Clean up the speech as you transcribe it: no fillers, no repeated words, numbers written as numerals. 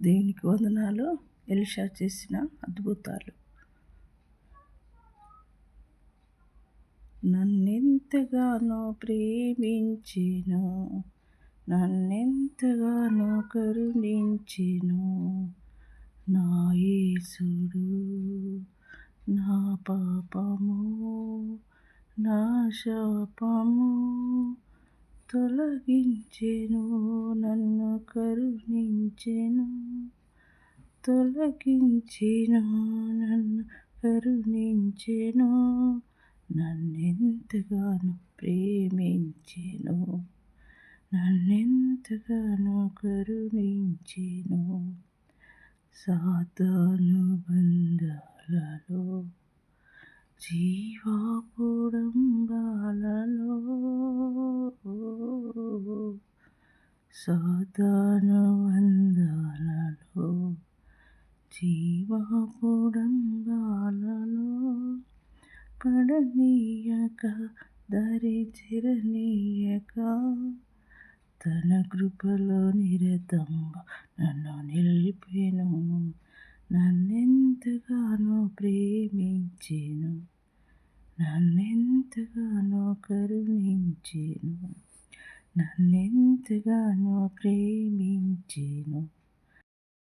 దేవునికి వందనాలు. ఎలీషా చేసిన అద్భుతాలు. నన్నెంతగానో ప్రేమించెను, నన్నెంతగానో కరుణించెను నా యేసుడు. నా పాపము నా శాపము తొలగించెను, నన్ను కరుణించెను, తొలగించెను, నన్ను కరుణించెను, నన్నెంతగానో ప్రేమించెను, నన్నెంతగానో కరుణించెను. సాతాను బంధాలలో, జీవాపుడంబాలలో, సాతాను బంధాలలో, జీవాపుడంబాలలో పడనీయక, దరి చేరనీయక, తన కృపలో నిరతంబ నన్ను నిలిపెను. నన్నెంతగానో ప్రేమించెను, నన్నెంతగానో కరుణించెను, నన్నెంతగానో ప్రేమించెను.